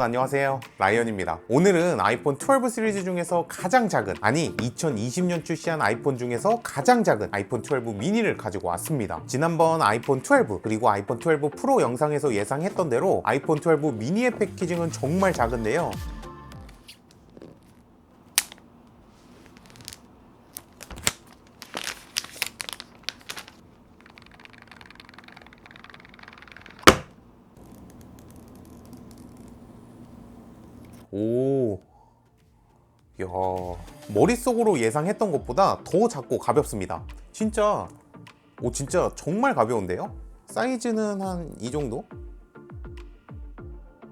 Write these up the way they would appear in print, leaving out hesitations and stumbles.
안녕하세요, 라이언입니다. 오늘은 아이폰 12 시리즈 중에서 가장 작은, 아니 2020년 출시한 아이폰 중에서 가장 작은 아이폰 12 미니를 가지고 왔습니다. 지난번 아이폰 12 그리고 아이폰 12 프로 영상에서 예상했던 대로 아이폰 12 미니의 패키징은 정말 작은데요, 오, 야, 머릿속으로 예상했던 것보다 더 작고 가볍습니다. 진짜 정말 가벼운데요? 사이즈는 한 이 정도?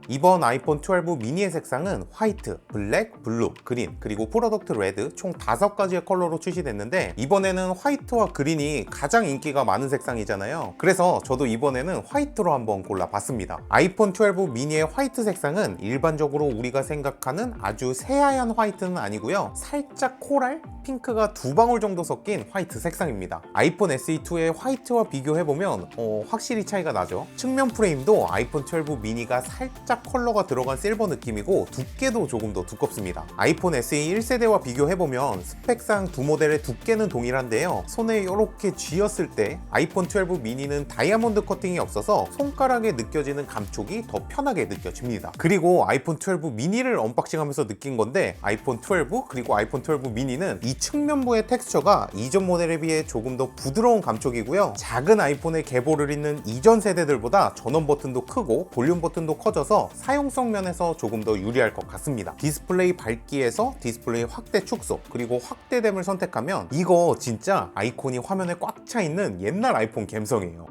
이번 아이폰 12 미니의 색상은 화이트, 블랙, 블루, 그린, 그리고 프로덕트 레드 총 5가지의 컬러로 출시됐는데, 이번에는 화이트와 그린이 가장 인기가 많은 색상이잖아요. 그래서 저도 이번에는 화이트로 한번 골라봤습니다. 아이폰 12 미니의 화이트 색상은 일반적으로 우리가 생각하는 아주 새하얀 화이트는 아니고요, 살짝 코랄, 핑크가 2방울 정도 섞인 화이트 색상입니다. 아이폰 SE2의 화이트와 비교해보면 확실히 차이가 나죠. 측면 프레임도 아이폰 12 미니가 살짝 컬러가 들어간 실버 느낌이고 두께도 조금 더 두껍습니다. 아이폰 SE 1세대와 비교해보면 스펙상 두 모델의 두께는 동일한데요, 손에 이렇게 쥐었을 때 아이폰 12 미니는 다이아몬드 커팅이 없어서 손가락에 느껴지는 감촉이 더 편하게 느껴집니다. 그리고 아이폰 12 미니를 언박싱하면서 느낀 건데, 아이폰 12 그리고 아이폰 12 미니는 이 측면부의 텍스처가 이전 모델에 비해 조금 더 부드러운 감촉이고요, 작은 아이폰의 계보를 잇는 이전 세대들보다 전원 버튼도 크고 볼륨 버튼도 커져서 사용성 면에서 조금 더 유리할 것 같습니다. 디스플레이 밝기에서 디스플레이 확대 축소, 그리고 확대됨을 선택하면 이거 진짜 아이콘이 화면에 꽉 차 있는 옛날 아이폰 감성이에요.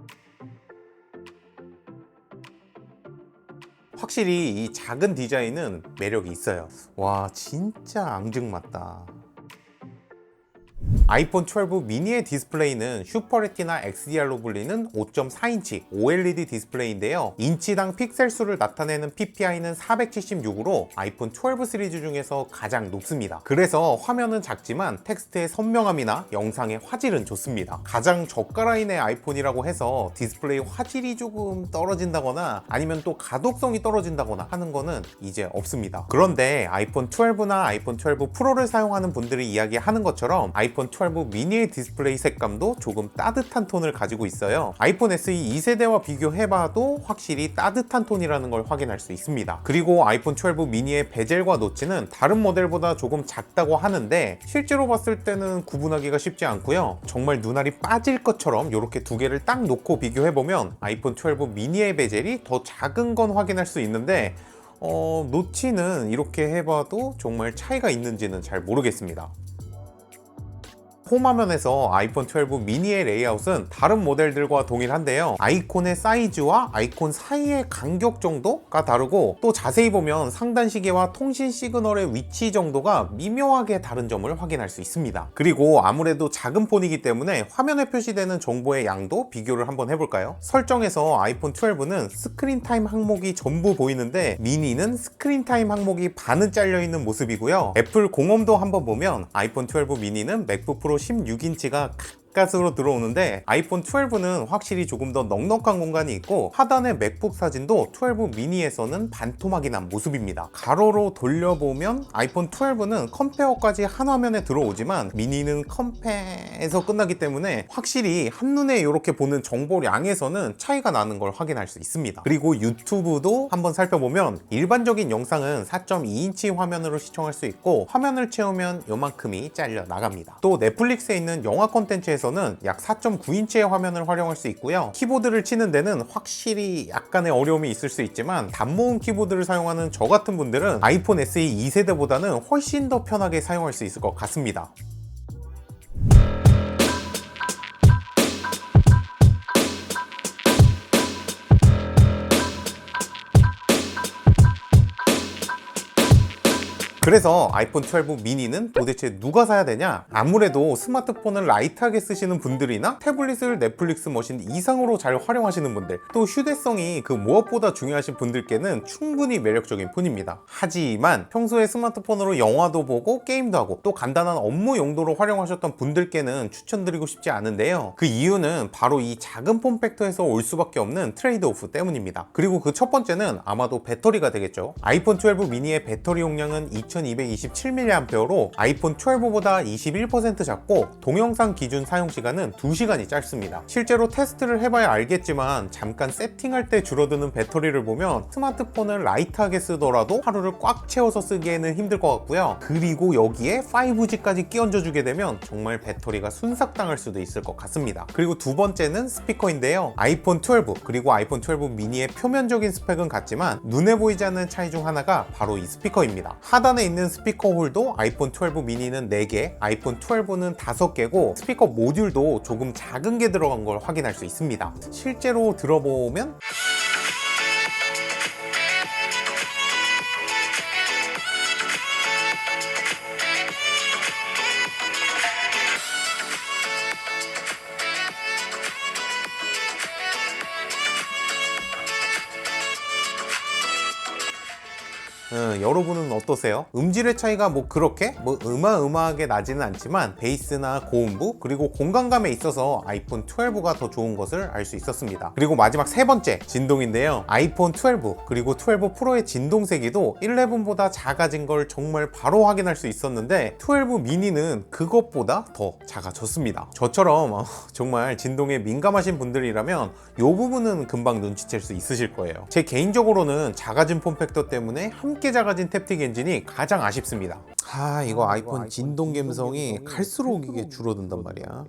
확실히 이 작은 디자인은 매력이 있어요. 와, 진짜 앙증맞다. 아이폰 12 미니의 디스플레이는 슈퍼레티나 XDR로 불리는 5.4인치 OLED 디스플레이인데요, 인치당 픽셀 수를 나타내는 PPI는 476으로 아이폰 12 시리즈 중에서 가장 높습니다. 그래서 화면은 작지만 텍스트의 선명함이나 영상의 화질은 좋습니다. 가장 저가 라인의 아이폰이라고 해서 디스플레이 화질이 조금 떨어진다거나 아니면 또 가독성이 떨어진다거나 하는 거는 이제 없습니다. 그런데 아이폰 12나 아이폰 12 프로를 사용하는 분들이 이야기하는 것처럼 아이폰 12 미니의 디스플레이 색감도 조금 따뜻한 톤을 가지고 있어요. 아이폰 SE 2세대와 비교해봐도 확실히 따뜻한 톤이라는 걸 확인할 수 있습니다. 그리고 아이폰 12 미니의 베젤과 노치는 다른 모델보다 조금 작다고 하는데, 실제로 봤을 때는 구분하기가 쉽지 않고요, 정말 눈알이 빠질 것처럼 이렇게 두 개를 딱 놓고 비교해보면 아이폰 12 미니의 베젤이 더 작은 건 확인할 수 있는데, 노치는 이렇게 해봐도 정말 차이가 있는지는 잘 모르겠습니다. 홈 화면에서 아이폰 12 미니의 레이아웃은 다른 모델들과 동일한데요, 아이콘의 사이즈와 아이콘 사이의 간격 정도가 다르고, 또 자세히 보면 상단 시계와 통신 시그널의 위치 정도가 미묘하게 다른 점을 확인할 수 있습니다. 그리고 아무래도 작은 폰이기 때문에 화면에 표시되는 정보의 양도 비교를 한번 해볼까요? 설정에서 아이폰 12는 스크린 타임 항목이 전부 보이는데, 미니는 스크린 타임 항목이 반은 잘려있는 모습이고요, 애플 공홈도 한번 보면 아이폰 12 미니는 맥북 프로 16인치가 가까스로 들어오는데, 아이폰 12는 확실히 조금 더 넉넉한 공간이 있고, 하단의 맥북 사진도 12 미니에서는 반토막이 난 모습입니다. 가로로 돌려보면 아이폰 12는 컴페어까지 한 화면에 들어오지만 미니는 컴페에서 끝나기 때문에 확실히 한눈에 이렇게 보는 정보량에서는 차이가 나는 걸 확인할 수 있습니다. 그리고 유튜브도 한번 살펴보면 일반적인 영상은 4.2인치 화면으로 시청할 수 있고, 화면을 채우면 요만큼이 잘려 나갑니다. 또 넷플릭스에 있는 영화 콘텐츠에서는 약 4.9인치의 화면을 활용할 수 있고요, 키보드를 치는 데는 확실히 약간의 어려움이 있을 수 있지만 단모음 키보드를 사용하는 저 같은 분들은 아이폰 SE 2세대보다는 훨씬 더 편하게 사용할 수 있을 것 같습니다. 그래서 아이폰 12 미니는 도대체 누가 사야 되냐? 아무래도 스마트폰을 라이트하게 쓰시는 분들이나 태블릿을 넷플릭스 머신 이상으로 잘 활용하시는 분들, 또 휴대성이 그 무엇보다 중요하신 분들께는 충분히 매력적인 폰입니다. 하지만 평소에 스마트폰으로 영화도 보고 게임도 하고 또 간단한 업무 용도로 활용하셨던 분들께는 추천드리고 싶지 않은데요. 그 이유는 바로 이 작은 폼팩터에서 올 수밖에 없는 트레이드오프 때문입니다. 그리고 그 첫 번째는 아마도 배터리가 되겠죠. 아이폰 12 미니의 배터리 용량은 2227mAh로 아이폰 12보다 21% 작고 동영상 기준 사용시간은 2시간이 짧습니다. 실제로 테스트를 해봐야 알겠지만 잠깐 세팅할 때 줄어드는 배터리를 보면 스마트폰을 라이트하게 쓰더라도 하루를 꽉 채워서 쓰기에는 힘들 것 같고요. 그리고 여기에 5G까지 끼얹어 주게 되면 정말 배터리가 순삭당할 수도 있을 것 같습니다. 그리고 두 번째는 스피커인데요. 아이폰 12 그리고 아이폰 12 미니의 표면적인 스펙은 같지만 눈에 보이지 않는 차이 중 하나가 바로 이 스피커입니다. 하단에 있는 스피커 홀도 아이폰 12 미니는 4개, 아이폰 12는 5개고 스피커 모듈도 조금 작은 게 들어간 걸 확인할 수 있습니다. 실제로 들어보면 여러분은 어떠세요? 음질의 차이가 뭐 그렇게 어마어마하게 나지는 않지만 베이스나 고음부 그리고 공간감에 있어서 아이폰 12가 더 좋은 것을 알 수 있었습니다. 그리고 마지막 세 번째 진동인데요. 아이폰 12 그리고 12 프로의 진동 세기도 11보다 작아진 걸 정말 바로 확인할 수 있었는데 12 미니는 그것보다 더 작아졌습니다. 저처럼 정말 진동에 민감하신 분들이라면 이 부분은 금방 눈치챌 수 있으실 거예요. 제 개인적으로는 작아진 폼팩터 때문에 함께 작아진 탭틱 엔진이 가장 아쉽습니다. 이거 아이폰 진동 감성이 갈수록 이게 줄어든단 말이야.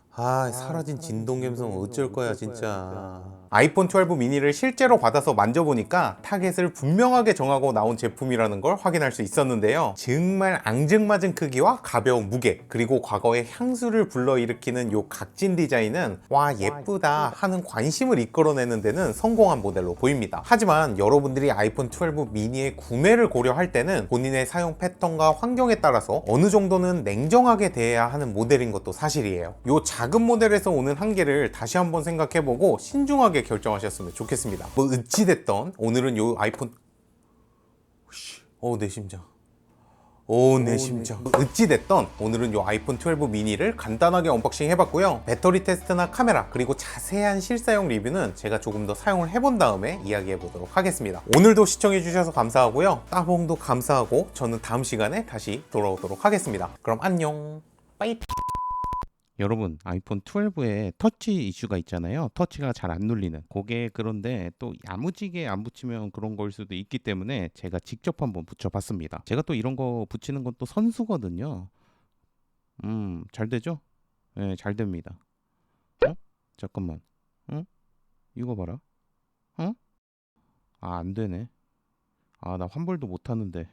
사라진 진동 감성 어쩔 거야 진짜. 아이폰 12 미니를 실제로 받아서 만져보니까 타겟을 분명하게 정하고 나온 제품이라는 걸 확인할 수 있었는데요. 정말 앙증맞은 크기와 가벼운 무게 그리고 과거의 향수를 불러일으키는 요 각진 디자인은 와 예쁘다 하는 관심을 이끌어내는 데는 성공한 모델로 보입니다. 하지만 여러분들이 아이폰 12 미니의 구매를 고려할 때는 본인의 사용 패턴과 환경에 따라서 어느 정도는 냉정하게 대해야 하는 모델인 것도 사실이에요. 요 작은 모델에서 오는 한계를 다시 한번 생각해보고 신중하게 결정하셨으면 좋겠습니다. 뭐 어찌됐던 오늘은 요 아이폰 내 심장 내 심장. 어찌됐던 오늘은 요 아이폰 12 미니를 간단하게 언박싱 해봤고요. 배터리 테스트나 카메라 그리고 자세한 실사용 리뷰는 제가 조금 더 사용을 해본 다음에 이야기해보도록 하겠습니다. 오늘도 시청해주셔서 감사하고요. 따봉도 감사하고 저는 다음 시간에 다시 돌아오도록 하겠습니다. 그럼 안녕 빠이. 여러분 아이폰 12에 터치 이슈가 있잖아요. 터치가 잘 안 눌리는 그게, 그런데 또 야무지게 안 붙이면 그런 걸 수도 있기 때문에 제가 직접 한번 붙여봤습니다. 제가 또 이런 거 붙이는 건 또 선수거든요. 잘 되죠? 네, 잘 됩니다. 잠깐만. 이거 봐라. 안 되네. 나 환불도 못 하는데.